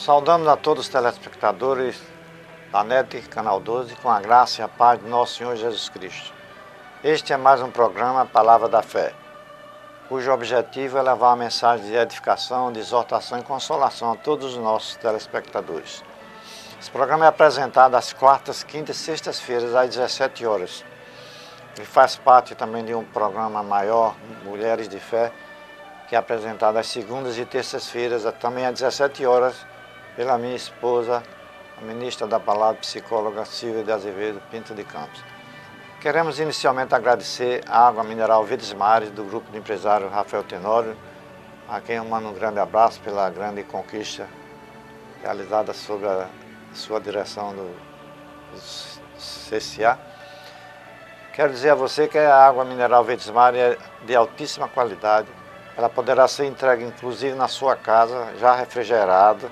Saudamos a todos os telespectadores da NET Canal 12 com a graça e a paz do nosso Senhor Jesus Cristo. Este é mais um programa Palavra da Fé, cujo objetivo é levar uma mensagem de edificação, de exortação e consolação a todos os nossos telespectadores. Esse programa é apresentado às quartas, quintas e sextas-feiras às 17 horas. Ele faz parte também de um programa maior, Mulheres de Fé, que é apresentado às segundas e terças-feiras, também às 17 horas, pela minha esposa, a ministra da Palavra, psicóloga Silvia de Azevedo Pinto de Campos. Queremos inicialmente agradecer a Água Mineral Verdes Mares, do grupo de empresário Rafael Tenório, a quem eu mando um grande abraço pela grande conquista realizada sob a sua direção do CCA. Quero dizer a você que a Água Mineral Verdes Mares é de altíssima qualidade. Ela poderá ser entregue inclusive na sua casa, já refrigerada.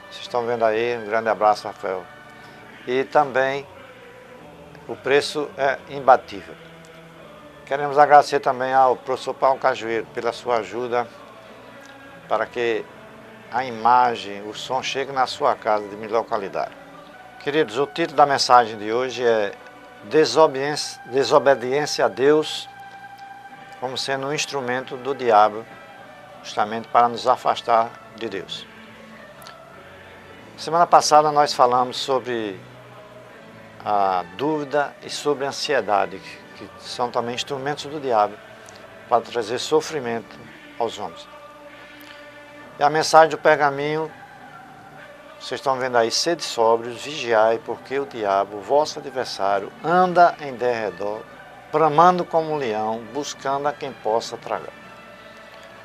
Vocês estão vendo aí, um grande abraço, Rafael. E também o preço é imbatível. Queremos agradecer também ao professor Paulo Cajueiro pela sua ajuda para que a imagem, o som chegue na sua casa de melhor qualidade. Queridos, o título da mensagem de hoje é Desobediência a Deus como sendo um instrumento do diabo, justamente para nos afastar de Deus. Semana passada nós falamos sobre a dúvida e sobre a ansiedade, que são também instrumentos do diabo para trazer sofrimento aos homens. E a mensagem do pergaminho, vocês estão vendo aí: sede sóbrios, vigiai, porque o diabo, vosso adversário, anda em derredor, bramando como um leão, buscando a quem possa tragar.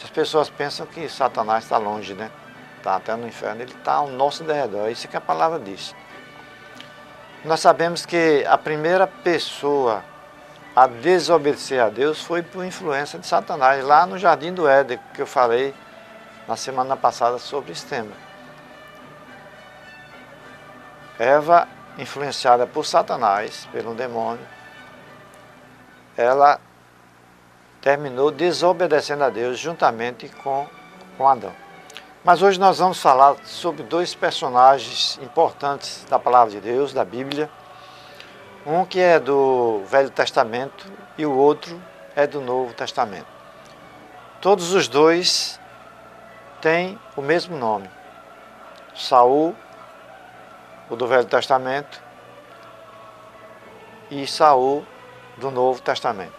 As pessoas pensam que Satanás está longe, né? Está até no inferno, ele está ao nosso derredor, é isso que a palavra diz. Nós sabemos que a primeira pessoa a desobedecer a Deus foi por influência de Satanás, lá no Jardim do Éden, que eu falei na semana passada sobre esse tema. Eva, influenciada por Satanás, pelo demônio, ela terminou desobedecendo a Deus juntamente com Adão. Mas hoje nós vamos falar sobre dois personagens importantes da Palavra de Deus, da Bíblia. Um que é do Velho Testamento e o outro é do Novo Testamento. Todos os dois têm o mesmo nome. Saul, o do Velho Testamento, e Saul, do Novo Testamento.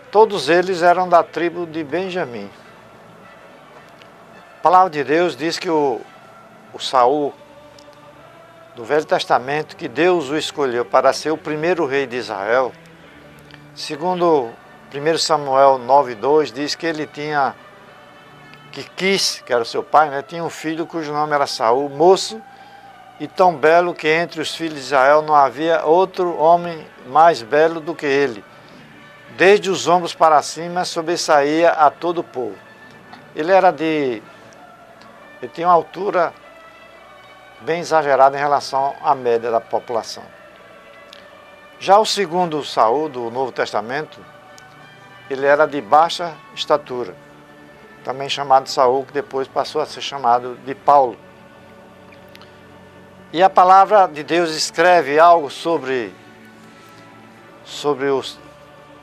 Todos eles eram da tribo de Benjamim. A palavra de Deus diz que o Saul, do Velho Testamento, que Deus o escolheu para ser o primeiro rei de Israel, segundo 1 Samuel 9:2, diz que ele tinha, que era o seu pai, né, tinha um filho cujo nome era Saul, moço e tão belo que entre os filhos de Israel não havia outro homem mais belo do que ele. Desde os ombros para cima sobressaía a todo o povo. Ele tinha uma altura bem exagerada em relação à média da população. Já o segundo Saul, do Novo Testamento, ele era de baixa estatura, também chamado Saul, que depois passou a ser chamado de Paulo. E a palavra de Deus escreve algo sobre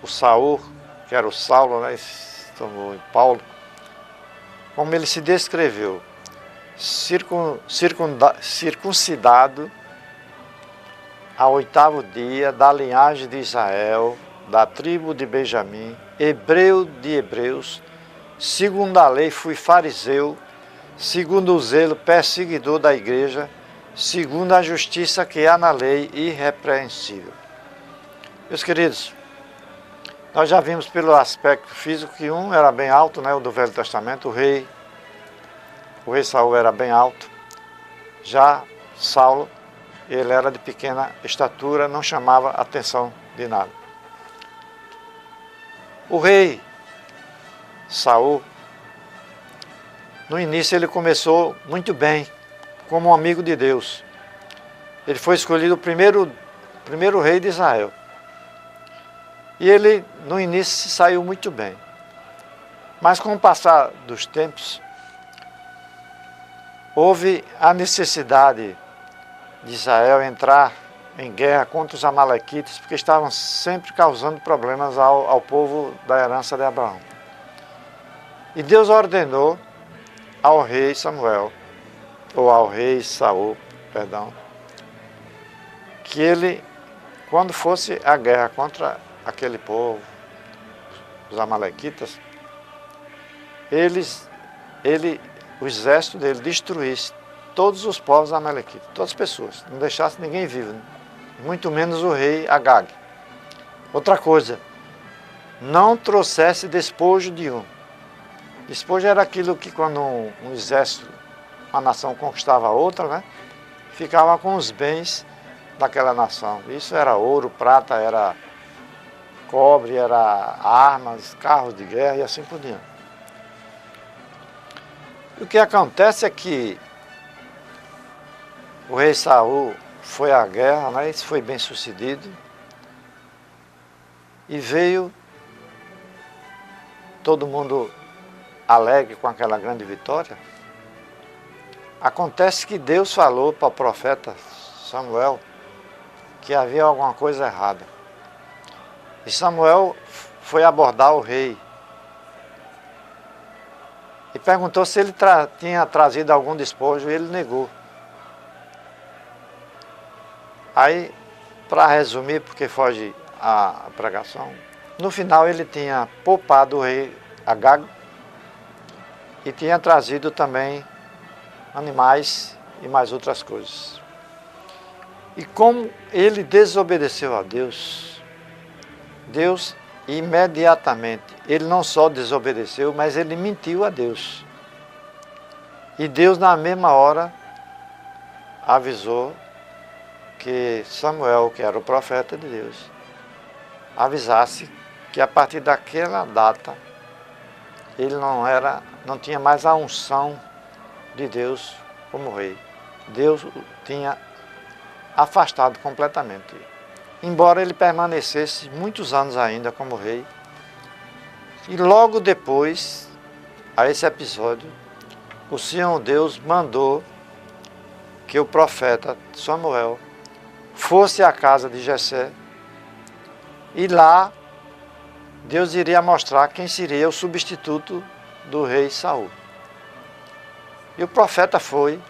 o Saul, que era o Saulo, né, se tornou Paulo, como ele se descreveu: circuncidado ao 8º dia, da linhagem de Israel, da tribo de Benjamim, hebreu de hebreus, segundo a lei fui fariseu, segundo o zelo perseguidor da igreja, segundo a justiça que há na lei, irrepreensível. Meus queridos, nós já vimos pelo aspecto físico que um era bem alto, né, o do Velho Testamento, o rei Saul era bem alto. Já Saulo, ele era de pequena estatura, não chamava atenção de nada. O rei Saul, no início ele começou muito bem, como um amigo de Deus. Ele foi escolhido o primeiro rei de Israel. E ele, no início, se saiu muito bem. Mas com o passar dos tempos, houve a necessidade de Israel entrar em guerra contra os amalequitas, porque estavam sempre causando problemas ao povo da herança de Abraão. E Deus ordenou ao rei Samuel, ou ao rei Saul, perdão, que ele, quando fosse a guerra contra aquele povo, os amalequitas, o exército dele destruísse todos os povos amalequitas, todas as pessoas, não deixasse ninguém vivo, né? Muito menos o rei Agag. Outra coisa, não trouxesse despojo de um. Despojo era aquilo que quando um exército, uma nação conquistava a outra, né, ficava com os bens daquela nação. Isso era ouro, prata, era cobre, era armas, carros de guerra e assim por diante. O que acontece é que o rei Saul foi à guerra, né, isso foi bem sucedido, e veio todo mundo alegre com aquela grande vitória. Acontece que Deus falou para o profeta Samuel que havia alguma coisa errada. E Samuel foi abordar o rei e perguntou se ele tinha trazido algum despojo, e ele negou. Aí, para resumir, porque foge a pregação, no final ele tinha poupado o rei Agag e tinha trazido também animais e mais outras coisas. E como ele desobedeceu a Deus, Deus imediatamente, ele não só desobedeceu, mas ele mentiu a Deus. E Deus na mesma hora avisou que Samuel, que era o profeta de Deus, avisasse que a partir daquela data ele não tinha mais a unção de Deus como rei. Deus o tinha afastado completamente. Embora ele permanecesse muitos anos ainda como rei. E logo depois, a esse episódio, o Senhor Deus mandou que o profeta Samuel fosse à casa de Jessé, e lá Deus iria mostrar quem seria o substituto do rei Saul. E o profeta foi.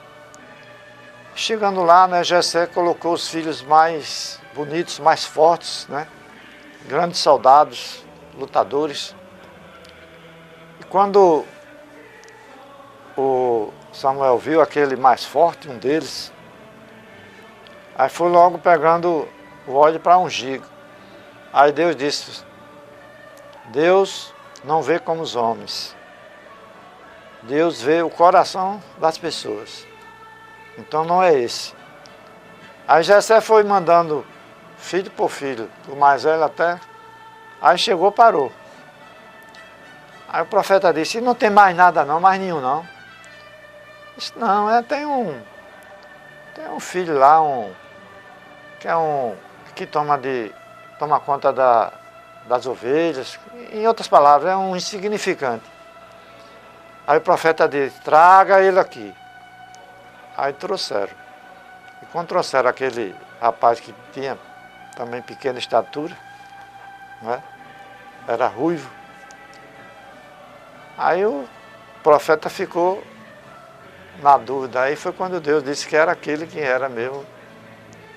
Chegando lá, né, Jessé colocou os filhos mais bonitos, mais fortes, né, grandes soldados, lutadores. E quando o Samuel viu aquele mais forte, um deles, aí foi logo pegando o óleo para ungir. Aí Deus disse: Deus não vê como os homens. Deus vê o coração das pessoas. Então não é esse. Aí Jessé foi mandando filho por filho, o mais velho até. Aí chegou, parou. Aí o profeta disse: não tem mais nada não, mais nenhum não. Disse: não, tem um filho lá, que toma conta das ovelhas. Em outras palavras, é um insignificante. Aí o profeta disse: traga ele aqui. Aí trouxeram. E quando trouxeram aquele rapaz que tinha também pequena estatura, né, era ruivo, aí o profeta ficou na dúvida. Aí foi quando Deus disse que era aquele que era mesmo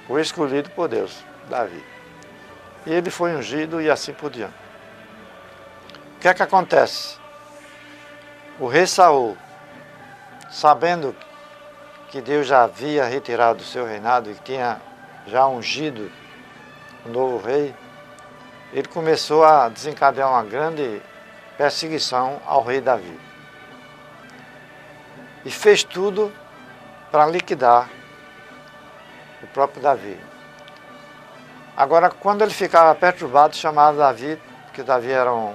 o escolhido por Deus, Davi. E ele foi ungido e assim por diante. O que é que acontece? O rei Saul, sabendo que Deus já havia retirado o seu reinado e tinha já ungido o novo rei, ele começou a desencadear uma grande perseguição ao rei Davi. E fez tudo para liquidar o próprio Davi. Agora, quando ele ficava perturbado, chamava Davi, porque Davi era um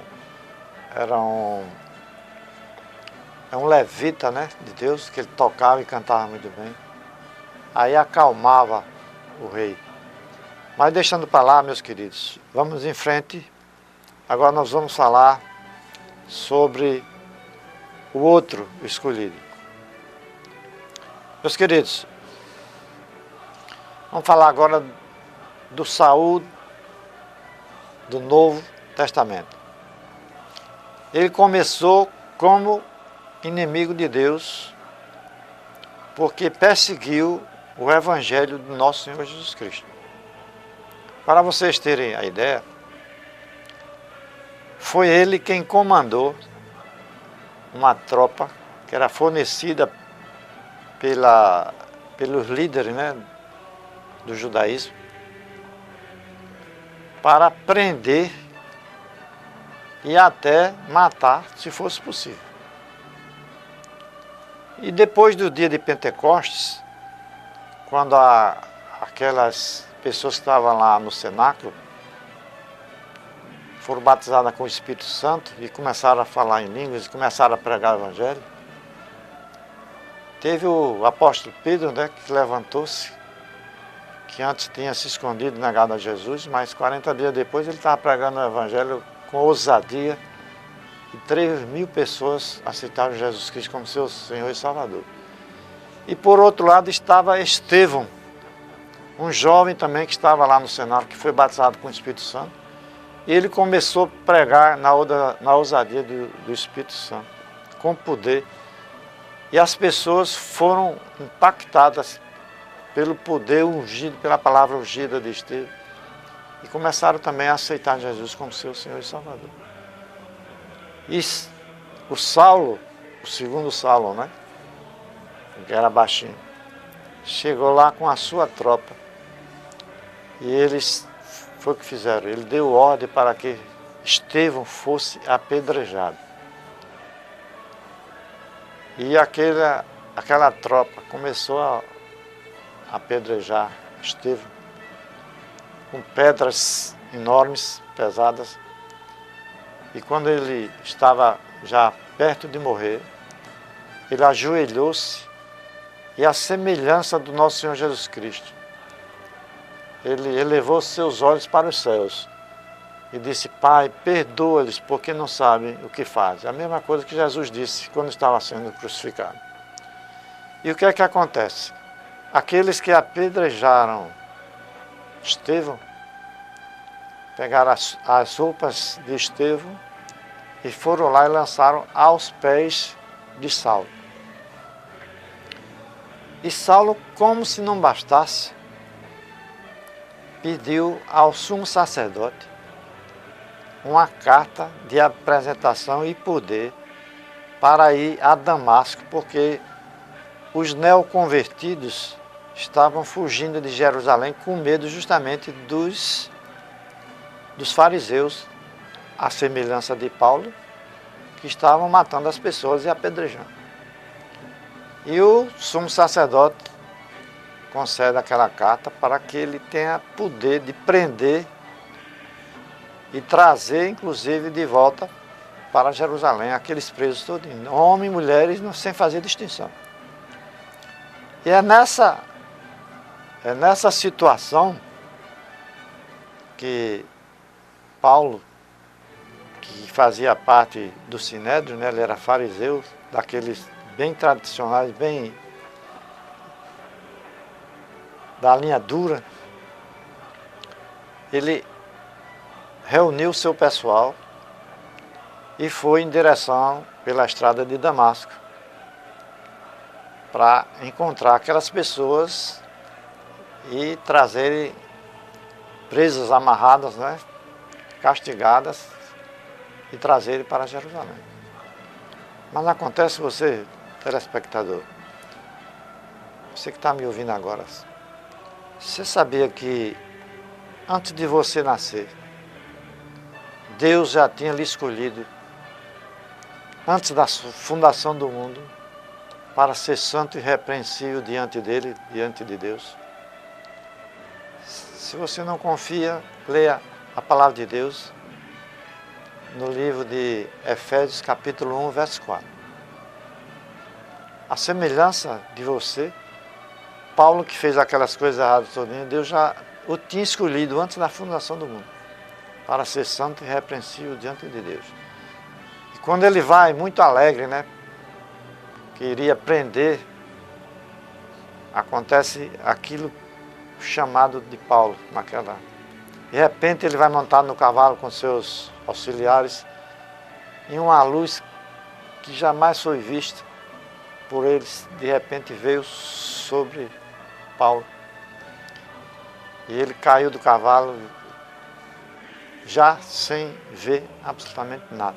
levita, né, de Deus, que ele tocava e cantava muito bem. Aí acalmava o rei. Mas deixando para lá, meus queridos, vamos em frente. Agora nós vamos falar sobre o outro escolhido. Meus queridos, vamos falar agora do Saul do Novo Testamento. Ele começou como inimigo de Deus, porque perseguiu o Evangelho do nosso Senhor Jesus Cristo. Para vocês terem a ideia, foi ele quem comandou uma tropa que era fornecida pelos líderes, né, do judaísmo, para prender e até matar, se fosse possível. E depois do dia de Pentecostes, quando aquelas pessoas que estavam lá no cenáculo foram batizadas com o Espírito Santo e começaram a falar em línguas e começaram a pregar o Evangelho, teve o apóstolo Pedro, né, que levantou-se, que antes tinha se escondido, negado a Jesus, mas 40 dias depois ele estava pregando o Evangelho com ousadia e 3.000 pessoas aceitaram Jesus Cristo como seu Senhor e Salvador. E por outro lado estava Estevão, um jovem também que estava lá no cenário, que foi batizado com o Espírito Santo. E ele começou a pregar na ousadia do Espírito Santo, com poder. E as pessoas foram impactadas pelo poder ungido, pela palavra ungida de Estevão. E começaram também a aceitar Jesus como seu Senhor e Salvador. E o Saulo, o segundo Saulo, né, que era baixinho, chegou lá com a sua tropa. E eles, foi o que fizeram, ele deu ordem para que Estevão fosse apedrejado. E aquela tropa começou a apedrejar Estevão com pedras enormes, pesadas. E quando ele estava já perto de morrer, ele ajoelhou-se e, à semelhança do nosso Senhor Jesus Cristo, ele elevou seus olhos para os céus e disse: Pai, perdoa-lhes porque não sabem o que fazem. A mesma coisa que Jesus disse quando estava sendo crucificado. E o que é que acontece? Aqueles que apedrejaram Estevão pegaram as roupas de Estevão e foram lá e lançaram aos pés de Saulo. E Saulo, como se não bastasse, pediu ao sumo sacerdote uma carta de apresentação e poder para ir a Damasco, porque os neoconvertidos estavam fugindo de Jerusalém com medo justamente dos fariseus, à semelhança de Paulo, que estavam matando as pessoas e apedrejando. E o sumo sacerdote concede aquela carta para que ele tenha poder de prender e trazer, inclusive, de volta para Jerusalém aqueles presos todos, homens e mulheres, sem fazer distinção. E é nessa situação que Paulo, que fazia parte do Sinédrio, né, ele era fariseu, daqueles bem tradicionais, bem da linha dura, ele reuniu seu pessoal e foi em direção pela estrada de Damasco para encontrar aquelas pessoas e trazerem presas, amarradas, né, castigadas, e trazerem para Jerusalém. Mas acontece, você, telespectador, você que está me ouvindo agora, você sabia que antes de você nascer, Deus já tinha lhe escolhido, antes da fundação do mundo, para ser santo e irrepreensível diante dele, diante de Deus? Se você não confia, leia a palavra de Deus no livro de Efésios, capítulo 1, verso 4. A semelhança de você, Paulo, que fez aquelas coisas erradas todinhas, Deus já o tinha escolhido antes da fundação do mundo, para ser santo e irrepreensível diante de Deus. E quando ele vai, muito alegre, né, que iria prender acontece aquilo chamado de Paulo naquela. De repente ele vai montado no cavalo com seus auxiliares e uma luz que jamais foi vista por eles, de repente veio sobre Paulo. E ele caiu do cavalo já sem ver absolutamente nada.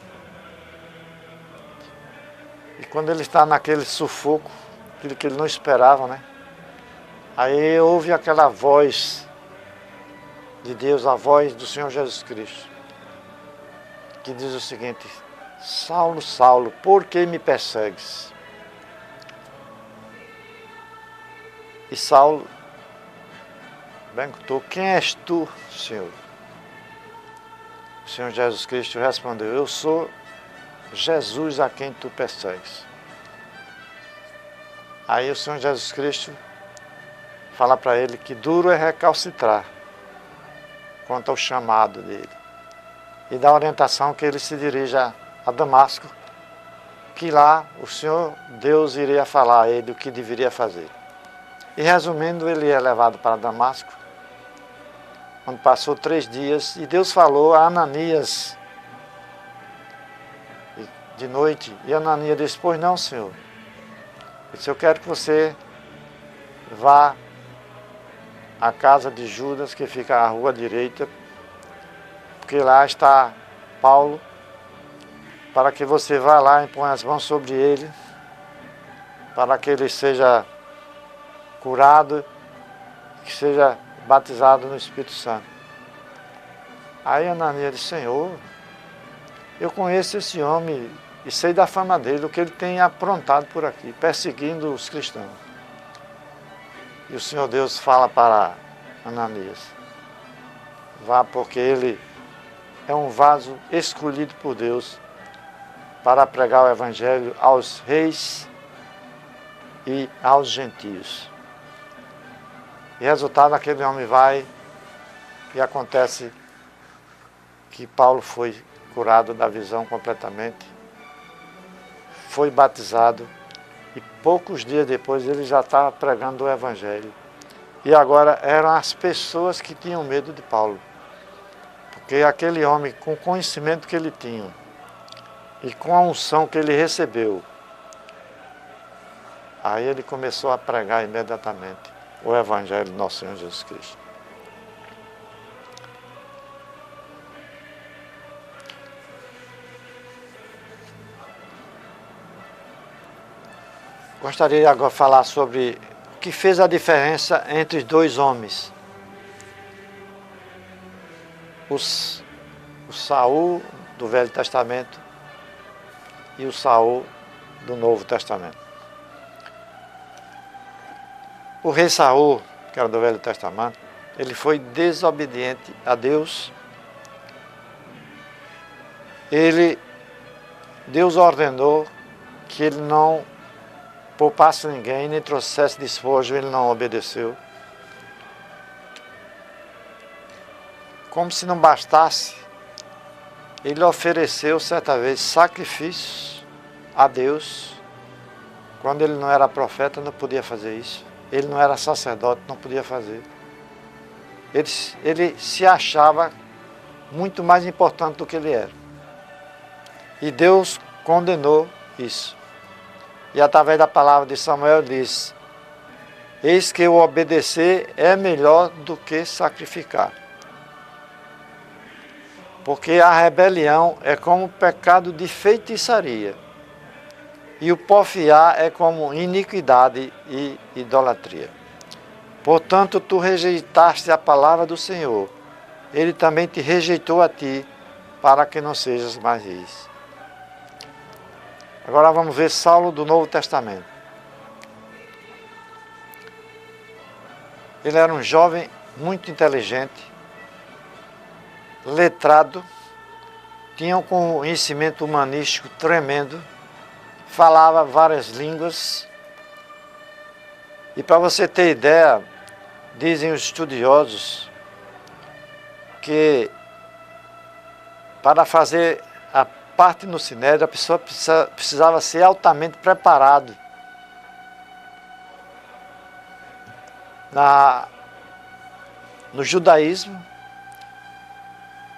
E quando ele está naquele sufoco, aquilo que ele não esperava, né? Aí ouve aquela voz de Deus, a voz do Senhor Jesus Cristo, que diz o seguinte: Saulo, Saulo, por que me persegues? E Saulo perguntou: quem és tu, Senhor? O Senhor Jesus Cristo respondeu: eu sou Jesus a quem tu persegues. Aí o Senhor Jesus Cristo fala para ele que duro é recalcitrar quanto ao chamado dele. E dá a orientação que ele se dirija a Damasco, que lá o Senhor Deus iria falar a ele o que deveria fazer. E resumindo, ele é levado para Damasco, onde passou 3 dias, e Deus falou a Ananias de noite, e Ananias disse: pois não, Senhor. Ele disse: eu quero que você vá à casa de Judas, que fica à rua direita, porque lá está Paulo, para que você vá lá e ponha as mãos sobre ele, para que ele seja curado, que seja batizado no Espírito Santo. Aí Ananias disse: Senhor, eu conheço esse homem e sei da fama dele, o que ele tem aprontado por aqui, perseguindo os cristãos. E o Senhor Deus fala para Ananias: vá, porque ele é um vaso escolhido por Deus para pregar o Evangelho aos reis e aos gentios. E resultado, aquele homem vai e acontece que Paulo foi curado da visão completamente, foi batizado e poucos dias depois ele já estava pregando o Evangelho. E agora eram as pessoas que tinham medo de Paulo, porque aquele homem, com o conhecimento que ele tinha e com a unção que ele recebeu, aí ele começou a pregar imediatamente o Evangelho do nosso Senhor Jesus Cristo. Gostaria agora de falar sobre o que fez a diferença entre os 2 homens. O Saul do Velho Testamento e o Saul do Novo Testamento. O rei Saul, que era do Velho Testamento, ele foi desobediente a Deus. Deus ordenou que ele não poupasse ninguém, nem trouxesse despojo, ele não obedeceu. Como se não bastasse, ele ofereceu certa vez sacrifícios a Deus. Quando ele não era profeta, não podia fazer isso. Ele não era sacerdote, não podia fazer. Ele se achava muito mais importante do que ele era. E Deus condenou isso. E através da palavra de Samuel diz: eis que o obedecer é melhor do que sacrificar. Porque a rebelião é como pecado de feitiçaria, e o porfiar é como iniquidade e idolatria. Portanto, tu rejeitaste a palavra do Senhor, ele também te rejeitou a ti, para que não sejas mais reis. Agora vamos ver Saulo do Novo Testamento. Ele era um jovem muito inteligente, letrado, tinha um conhecimento humanístico tremendo, falava várias línguas. E para você ter ideia, dizem os estudiosos que para fazer a parte no Sinédrio, a pessoa precisava ser altamente preparado. no judaísmo,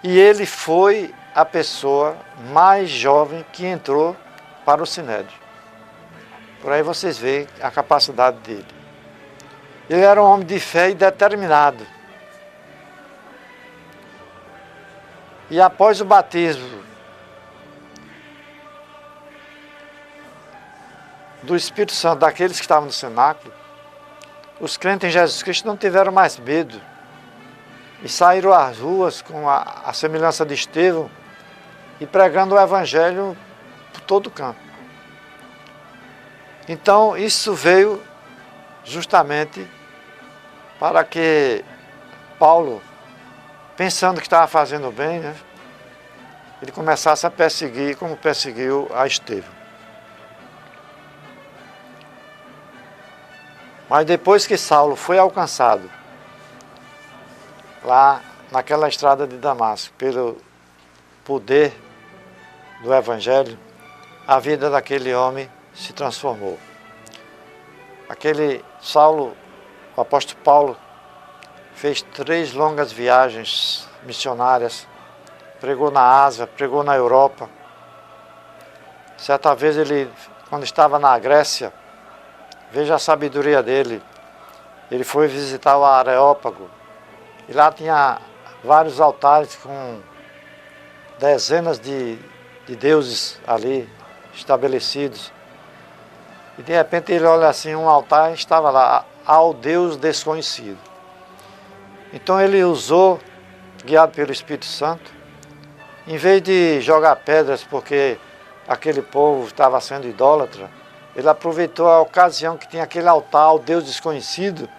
e ele foi a pessoa mais jovem que entrou para o Sinédrio. Por aí vocês veem a capacidade dele. Ele era um homem de fé e determinado. E após o batismo do Espírito Santo daqueles que estavam no cenáculo, os crentes em Jesus Cristo não tiveram mais medo e saíram às ruas com a semelhança de Estevão e pregando o Evangelho por todo canto. Então isso veio justamente para que Paulo, pensando que estava fazendo bem, né, ele começasse a perseguir como perseguiu a Estevão. Mas depois que Saulo foi alcançado, lá naquela estrada de Damasco, pelo poder do Evangelho, a vida daquele homem se transformou. Aquele Saulo, o apóstolo Paulo, fez 3 longas viagens missionárias, pregou na Ásia, pregou na Europa. Certa vez ele, quando estava na Grécia, veja a sabedoria dele, ele foi visitar o Areópago, e lá tinha vários altares com dezenas de deuses ali estabelecidos. E de repente ele olha assim, um altar estava lá, ao Deus desconhecido. Então ele usou, guiado pelo Espírito Santo, em vez de jogar pedras porque aquele povo estava sendo idólatra, ele aproveitou a ocasião que tinha aquele altar ao Deus desconhecido.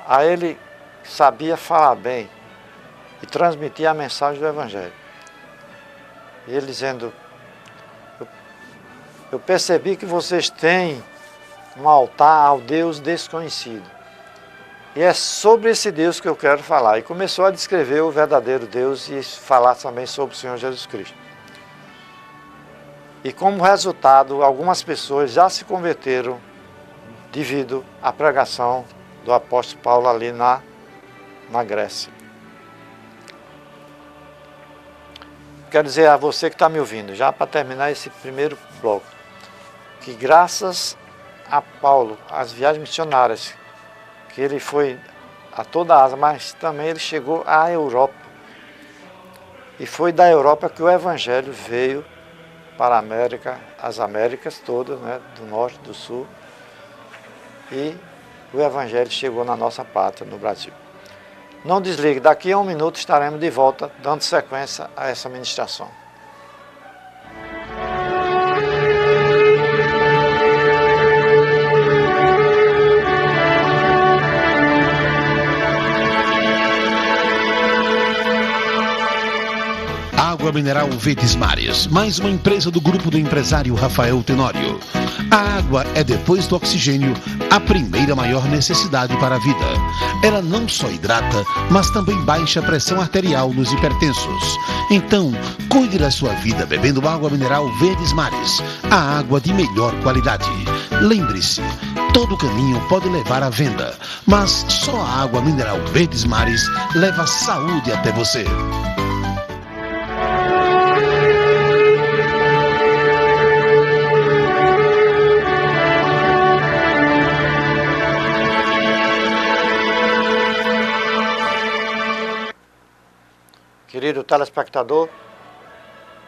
Aí ele sabia falar bem e transmitir a mensagem do Evangelho. E ele dizendo, eu percebi que vocês têm um altar ao Deus desconhecido. E é sobre esse Deus que eu quero falar. E começou a descrever o verdadeiro Deus e falar também sobre o Senhor Jesus Cristo. E como resultado, algumas pessoas já se converteram devido à pregação do apóstolo Paulo ali na Grécia. Quero dizer a você que está me ouvindo, já para terminar esse primeiro bloco, que graças a Paulo, as viagens missionárias, que ele foi a toda a Ásia, mas também ele chegou à Europa. E foi da Europa que o Evangelho veio para a América, as Américas todas, né, do norte, do sul, e o Evangelho chegou na nossa pátria, no Brasil. Não desligue, daqui a 1 minuto estaremos de volta, dando sequência a essa ministração. Água mineral Verdes Mares, mais uma empresa do grupo do empresário Rafael Tenório. A água é, depois do oxigênio, a primeira maior necessidade para a vida. Ela não só hidrata, mas também baixa a pressão arterial nos hipertensos. Então, cuide da sua vida bebendo água mineral Verdes Mares, a água de melhor qualidade. Lembre-se, todo caminho pode levar à venda, mas só a água mineral Verdes Mares leva saúde até você. Querido telespectador,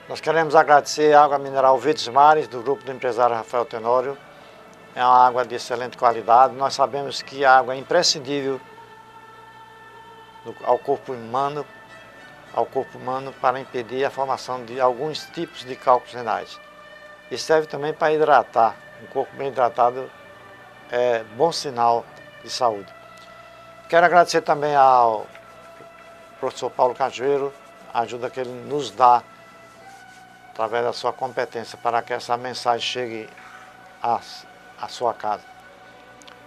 nós queremos agradecer a água mineral Verdes Mares, do grupo do empresário Rafael Tenório. É uma água de excelente qualidade. Nós sabemos que a água é imprescindível ao corpo humano para impedir a formação de alguns tipos de cálculos renais. E serve também para hidratar. Um corpo bem hidratado é bom sinal de saúde. Quero agradecer também ao professor Paulo Cajueiro, a ajuda que ele nos dá através da sua competência para que essa mensagem chegue à sua casa.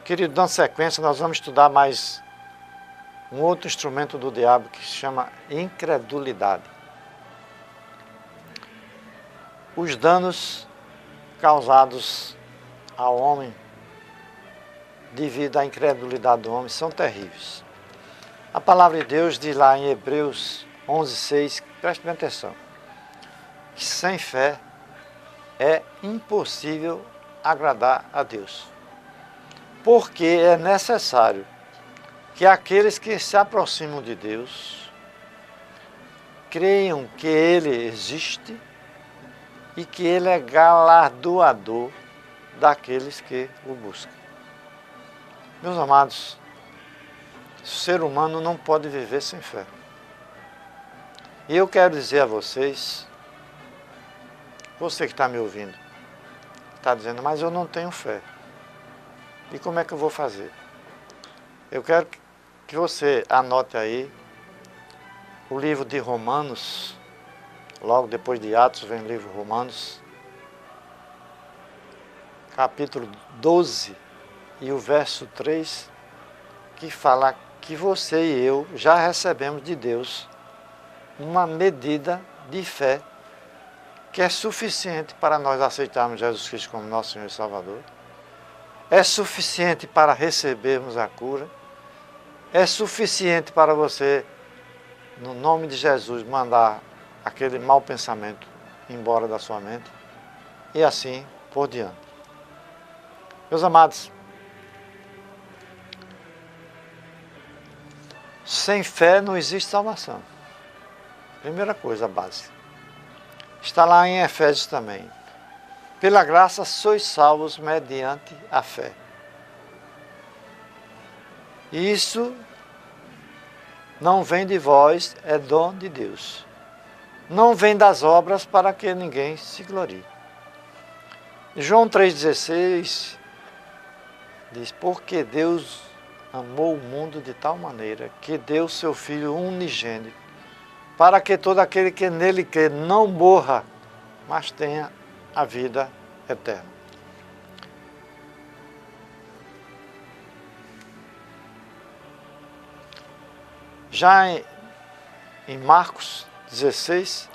Querido, dando sequência, nós vamos estudar mais um outro instrumento do diabo que se chama incredulidade. Os danos causados ao homem devido à incredulidade do homem, são terríveis. A palavra de Deus diz lá em Hebreus 11:6, preste bem atenção, que sem fé é impossível agradar a Deus. Porque é necessário que aqueles que se aproximam de Deus creiam que Ele existe e que Ele é galardoador daqueles que o buscam. Meus amados, o ser humano não pode viver sem fé. E eu quero dizer a vocês, você que está me ouvindo, está dizendo, mas eu não tenho fé. E como é que eu vou fazer? Eu quero que você anote aí o livro de Romanos, logo depois de Atos vem o livro Romanos, capítulo 12 e o verso 3, que fala que você e eu já recebemos de Deus uma medida de fé que é suficiente para nós aceitarmos Jesus Cristo como nosso Senhor e Salvador, é suficiente para recebermos a cura, é suficiente para você, no nome de Jesus, mandar aquele mau pensamento embora da sua mente e assim por diante. Meus amados, sem fé não existe salvação. Primeira coisa básica. Está lá em Efésios também. Pela graça sois salvos mediante a fé. Isso não vem de vós, é dom de Deus. Não vem das obras para que ninguém se glorie. João 3,16 diz, porque Deus amou o mundo de tal maneira que deu seu Filho unigênito, para que todo aquele que nele crê não morra, mas tenha a vida eterna. Já em Marcos 16,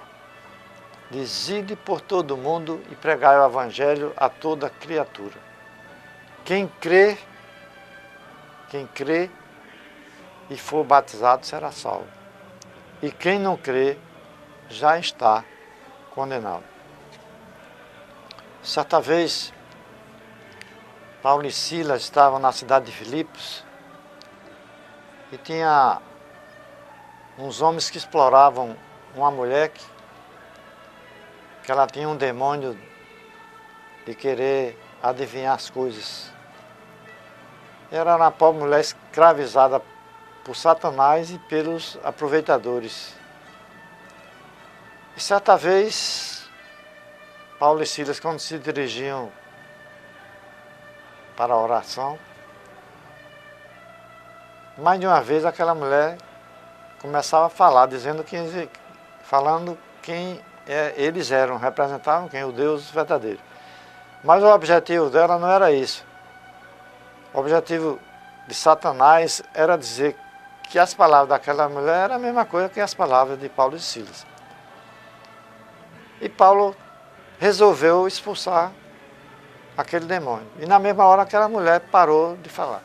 diz, ide por todo o mundo e pregai o evangelho a toda criatura. Quem crê e for batizado será salvo. E quem não crê já está condenado. Certa vez, Paulo e Silas estavam na cidade de Filipos e tinha uns homens que exploravam uma mulher que ela tinha um demônio de querer adivinhar as coisas. Era uma pobre mulher escravizada por Satanás e pelos aproveitadores. E certa vez, Paulo e Silas, quando se dirigiam para a oração, mais de uma vez aquela mulher começava a falar, falando quem eles eram, representavam quem? O Deus verdadeiro. Mas o objetivo dela não era isso. O objetivo de Satanás era dizer que as palavras daquela mulher eram a mesma coisa que as palavras de Paulo e Silas. E Paulo resolveu expulsar aquele demônio. E na mesma hora aquela mulher parou de falar.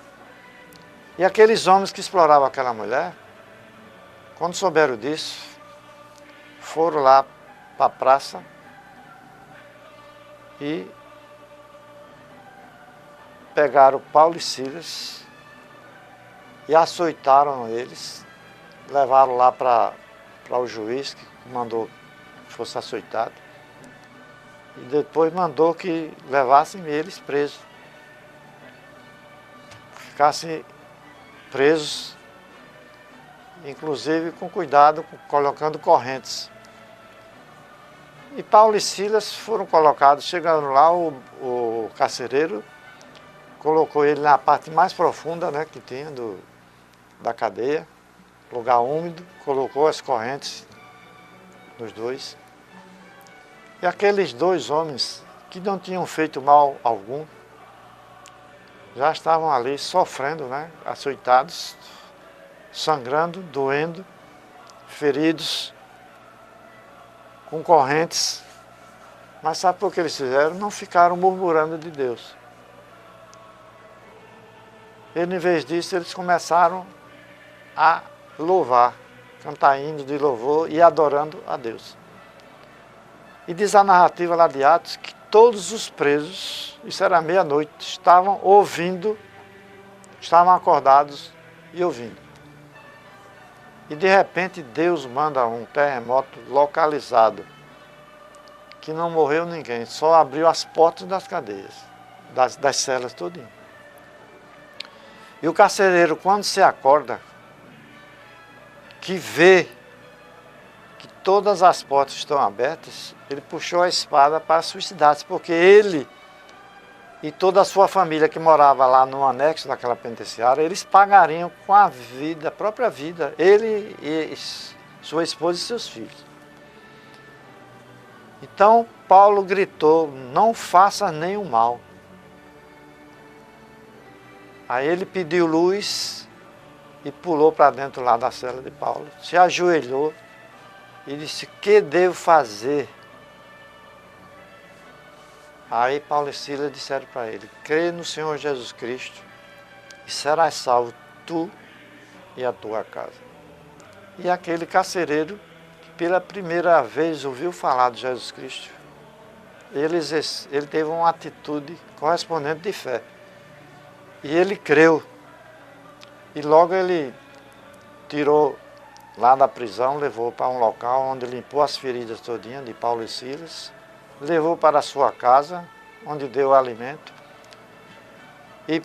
E aqueles homens que exploravam aquela mulher, quando souberam disso, foram lá para a praça e pegaram Paulo e Silas e açoitaram eles, levaram lá para o juiz que mandou que fosse açoitado e depois mandou que levassem eles presos, ficassem presos, inclusive com cuidado, colocando correntes. E Paulo e Silas foram colocados, chegando lá, o carcereiro colocou ele na parte mais profunda, né, que tinha da cadeia, lugar úmido, colocou as correntes nos dois. E aqueles dois homens, que não tinham feito mal algum, já estavam ali sofrendo, né, açoitados, sangrando, doendo, feridos, com correntes. Mas sabe por que eles fizeram? Não ficaram murmurando de Deus. Em vez disso, eles começaram a louvar, cantar hinos de louvor e adorando a Deus. E diz a narrativa lá de Atos que todos os presos, isso era meia-noite, estavam ouvindo, estavam acordados e ouvindo. E de repente Deus manda um terremoto localizado, que não morreu ninguém, só abriu as portas das cadeias, das celas todinho. E o carcereiro, quando se acorda, que vê que todas as portas estão abertas, ele puxou a espada para suicidar-se, porque ele e toda a sua família que morava lá no anexo daquela penitenciária, eles pagariam com a vida, a própria vida, ele e sua esposa e seus filhos. Então Paulo gritou, não faça nenhum mal. Aí ele pediu luz e pulou para dentro lá da cela de Paulo, se ajoelhou e disse, que devo fazer? Aí Paulo e Silas disseram para ele, crê no Senhor Jesus Cristo e serás salvo tu e a tua casa. E aquele carcereiro, que pela primeira vez ouviu falar de Jesus Cristo, ele teve uma atitude correspondente de fé. E ele creu. E logo ele tirou lá da prisão, levou para um local onde limpou as feridas todinhas de Paulo e Silas, levou para a sua casa, onde deu alimento. E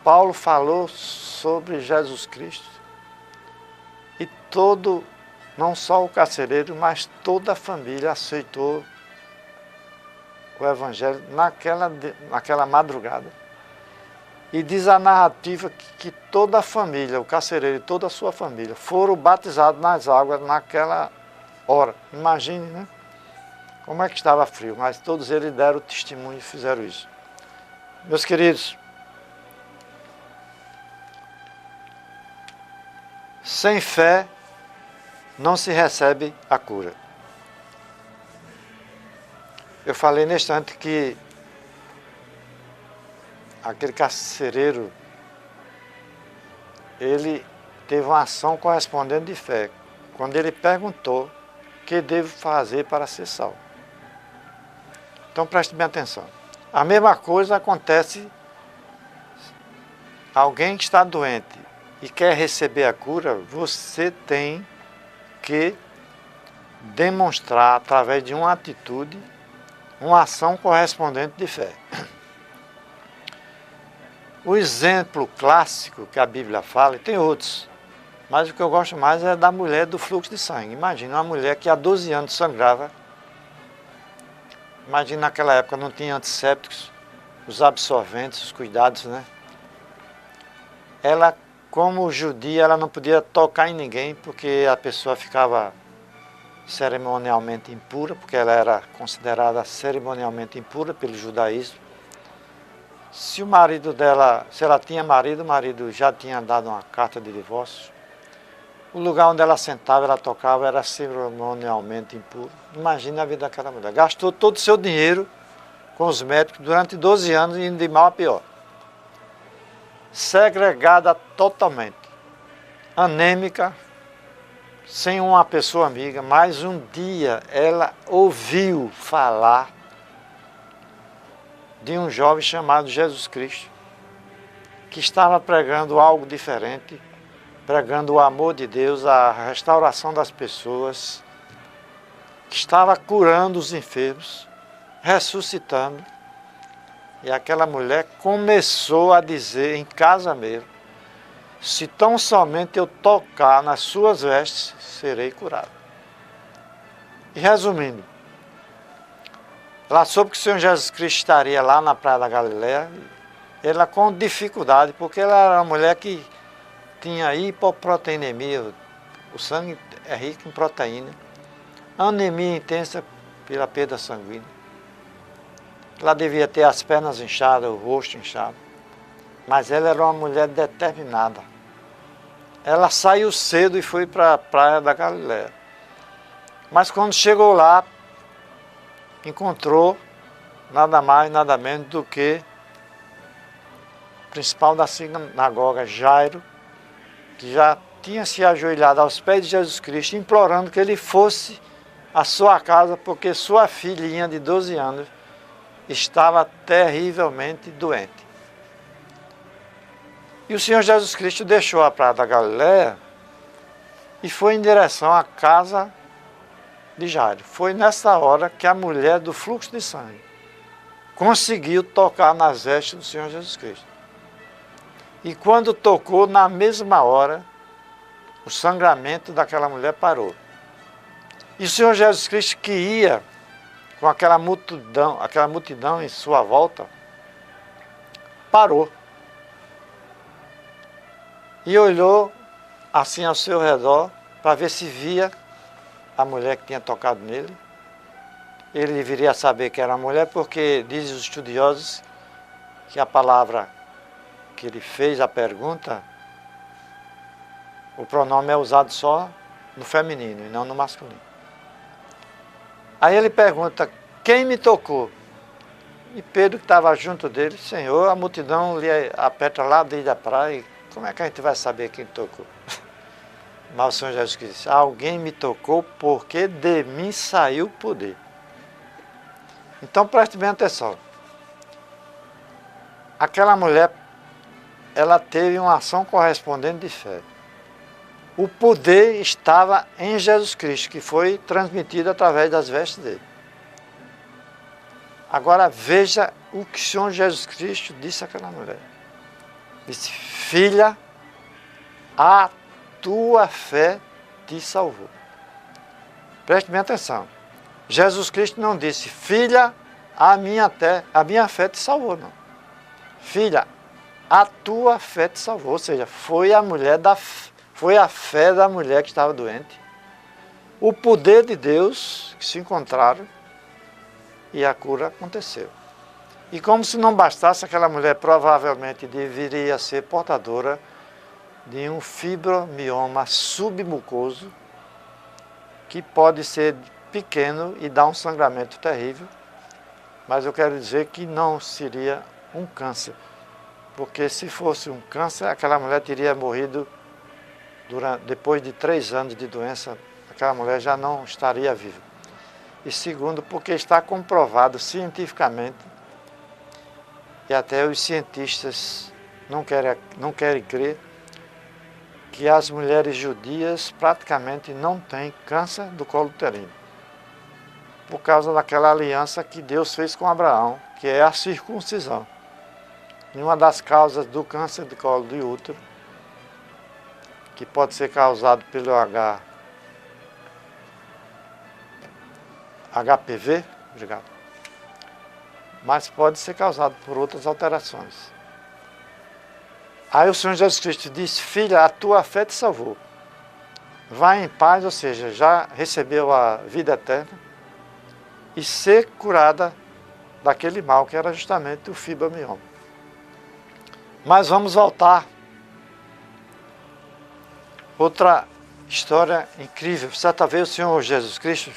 Paulo falou sobre Jesus Cristo. E não só o carcereiro, mas toda a família aceitou o Evangelho naquela madrugada. E diz a narrativa que toda a família, o carcereiro e toda a sua família, foram batizados nas águas naquela hora. Imagine, né? Como é que estava frio, mas todos eles deram testemunho e fizeram isso. Meus queridos, sem fé não se recebe a cura. Eu falei neste instante que aquele carcereiro, ele teve uma ação correspondente de fé, quando ele perguntou o que devo fazer para ser salvo. Então preste bem atenção. A mesma coisa acontece, alguém que está doente e quer receber a cura, você tem que demonstrar através de uma atitude, uma ação correspondente de fé. O exemplo clássico que a Bíblia fala, e tem outros, mas o que eu gosto mais é da mulher do fluxo de sangue. Imagina uma mulher que há 12 anos sangrava. Imagina naquela época não tinha antissépticos, os absorventes, os cuidados, né? Ela, como judia, ela não podia tocar em ninguém, porque a pessoa ficava cerimonialmente impura, porque ela era considerada cerimonialmente impura pelo judaísmo. Se o marido dela, se ela tinha marido, o marido já tinha dado uma carta de divórcio. O lugar onde ela sentava, ela tocava, era cerimonialmente impuro. Imagina a vida daquela mulher. Gastou todo o seu dinheiro com os médicos durante 12 anos, indo de mal a pior. Segregada totalmente. Anêmica, sem uma pessoa amiga, mas um dia ela ouviu falar de um jovem chamado Jesus Cristo, que estava pregando algo diferente, pregando o amor de Deus, a restauração das pessoas, que estava curando os enfermos, ressuscitando. E aquela mulher começou a dizer em casa mesmo, se tão somente eu tocar nas suas vestes, serei curado. E resumindo, ela soube que o Senhor Jesus Cristo estaria lá na Praia da Galileia, ela com dificuldade, porque ela era uma mulher que tinha hipoproteinemia, o sangue é rico em proteína, anemia intensa pela perda sanguínea. Ela devia ter as pernas inchadas, o rosto inchado, mas ela era uma mulher determinada. Ela saiu cedo e foi para a Praia da Galileia. Mas quando chegou lá, encontrou nada mais, nada menos do que principal da sinagoga, Jairo, que já tinha se ajoelhado aos pés de Jesus Cristo, implorando que ele fosse à sua casa, porque sua filhinha de 12 anos estava terrivelmente doente. E o Senhor Jesus Cristo deixou a praia da Galileia e foi em direção à casa de Jairo. Foi nessa hora que a mulher do fluxo de sangue conseguiu tocar nas vestes do Senhor Jesus Cristo. E quando tocou, na mesma hora, o sangramento daquela mulher parou. E o Senhor Jesus Cristo, que ia com aquela multidão em sua volta, parou. E olhou assim ao seu redor para ver se via a mulher que tinha tocado nele. Ele deveria saber que era a mulher, porque dizem os estudiosos que a palavra que ele fez a pergunta, o pronome é usado só no feminino e não no masculino. Aí ele pergunta: quem me tocou? E Pedro, que estava junto dele: Senhor, a multidão lhe aperta lá desde a praia, como é que a gente vai saber quem tocou? Mas o Senhor Jesus disse: alguém me tocou porque de mim saiu o poder. Então preste bem atenção. Aquela mulher, ela teve uma ação correspondente de fé. O poder estava em Jesus Cristo, que foi transmitido através das vestes dele. Agora veja o que o Senhor Jesus Cristo disse àquela mulher. Disse: filha, a tua fé te salvou. Preste bem atenção. Jesus Cristo não disse: filha, a minha fé te salvou, não. Filha, a tua fé te salvou. Ou seja, foi a fé da mulher que estava doente, o poder de Deus que se encontraram e a cura aconteceu. E como se não bastasse, aquela mulher provavelmente deveria ser portadora de um fibromioma submucoso, que pode ser pequeno e dar um sangramento terrível, mas eu quero dizer que não seria um câncer, porque se fosse um câncer, aquela mulher teria morrido depois de 3 anos de doença, aquela mulher já não estaria viva. E segundo, porque está comprovado cientificamente, e até os cientistas não querem crer, que as mulheres judias praticamente não têm câncer do colo uterino, por causa daquela aliança que Deus fez com Abraão, que é a circuncisão. E uma das causas do câncer de colo do útero, que pode ser causado pelo HPV, obrigado, mas pode ser causado por outras alterações. Aí o Senhor Jesus Cristo disse: filha, a tua fé te salvou. Vai em paz, ou seja, já recebeu a vida eterna, e ser curada daquele mal que era justamente o fibromioma. Mas vamos voltar. Outra história incrível. Certa vez o Senhor Jesus Cristo,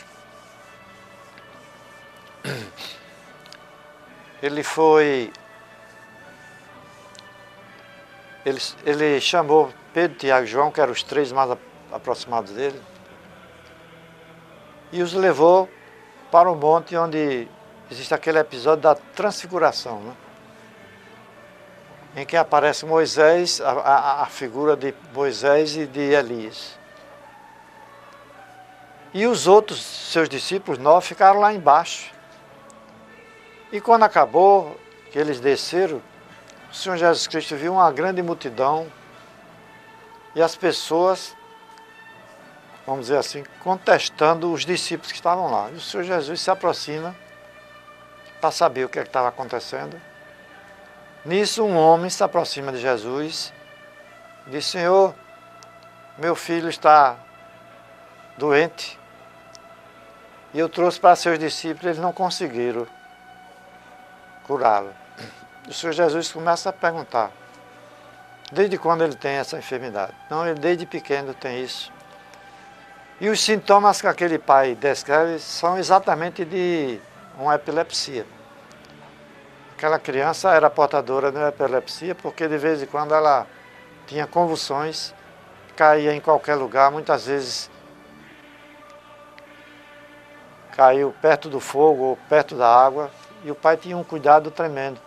ele chamou Pedro, Tiago e João, que eram os 3 mais aproximados dele, e os levou para o monte onde existe aquele episódio da transfiguração, né? Em que aparece Moisés, a figura de Moisés e de Elias. E os outros, seus discípulos, 9, ficaram lá embaixo. E quando acabou, que eles desceram, o Senhor Jesus Cristo viu uma grande multidão e as pessoas, vamos dizer assim, contestando os discípulos que estavam lá. E o Senhor Jesus se aproxima para saber o que estava acontecendo. Nisso, um homem se aproxima de Jesus e diz: Senhor, meu filho está doente e eu trouxe para seus discípulos, eles não conseguiram curá-lo. O Senhor Jesus começa a perguntar: desde quando ele tem essa enfermidade? Não, ele desde pequeno tem isso. E os sintomas que aquele pai descreve são exatamente de uma epilepsia. Aquela criança era portadora de epilepsia porque de vez em quando ela tinha convulsões, caía em qualquer lugar, muitas vezes caiu perto do fogo ou perto da água, e o pai tinha um cuidado tremendo.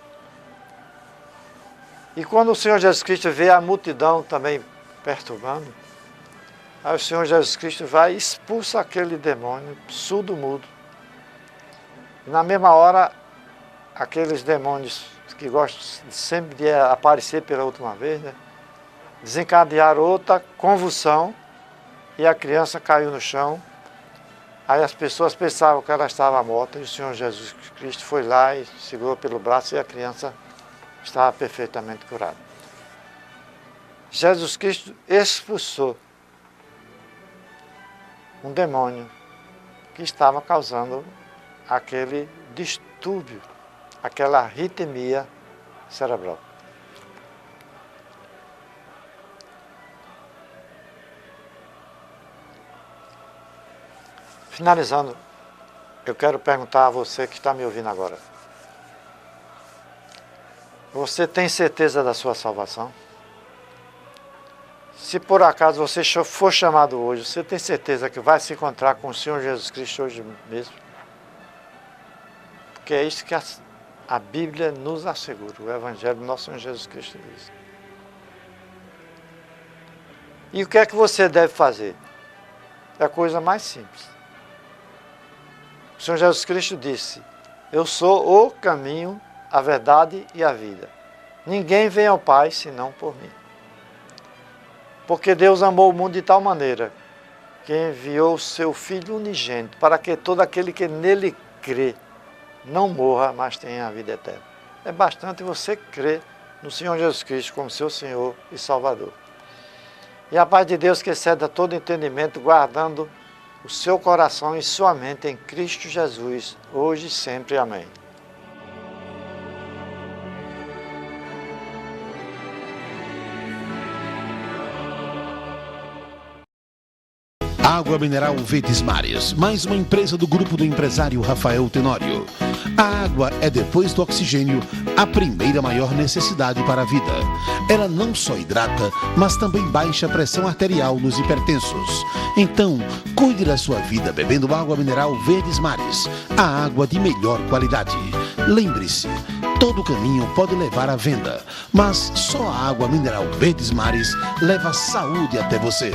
E quando o Senhor Jesus Cristo vê a multidão também perturbando, aí o Senhor Jesus Cristo vai e expulsa aquele demônio surdo-mudo. E na mesma hora, aqueles demônios que gostam sempre de aparecer pela última vez, né, desencadearam outra convulsão e a criança caiu no chão. Aí as pessoas pensavam que ela estava morta e o Senhor Jesus Cristo foi lá e segurou pelo braço e a criança estava perfeitamente curada. Jesus Cristo expulsou um demônio que estava causando aquele distúrbio, aquela arritmia cerebral. Finalizando, eu quero perguntar a você que está me ouvindo agora. Você tem certeza da sua salvação? Se por acaso você for chamado hoje, você tem certeza que vai se encontrar com o Senhor Jesus Cristo hoje mesmo? Porque é isso que a Bíblia nos assegura, o Evangelho do nosso Senhor Jesus Cristo diz. E o que é que você deve fazer? É a coisa mais simples. O Senhor Jesus Cristo disse: eu sou o caminho, a verdade e a vida. Ninguém vem ao Pai senão por mim. Porque Deus amou o mundo de tal maneira que enviou o seu Filho unigênito para que todo aquele que nele crê não morra, mas tenha a vida eterna. É bastante você crer no Senhor Jesus Cristo como seu Senhor e Salvador. E a paz de Deus, que excede a todo entendimento, guardando o seu coração e sua mente em Cristo Jesus, hoje e sempre. Amém. Água mineral Verdes Mares, mais uma empresa do grupo do empresário Rafael Tenório. A água é, depois do oxigênio, a primeira maior necessidade para a vida. Ela não só hidrata, mas também baixa a pressão arterial nos hipertensos. Então, cuide da sua vida bebendo água mineral Verdes Mares, a água de melhor qualidade. Lembre-se, todo caminho pode levar à venda, mas só a água mineral Verdes Mares leva saúde até você.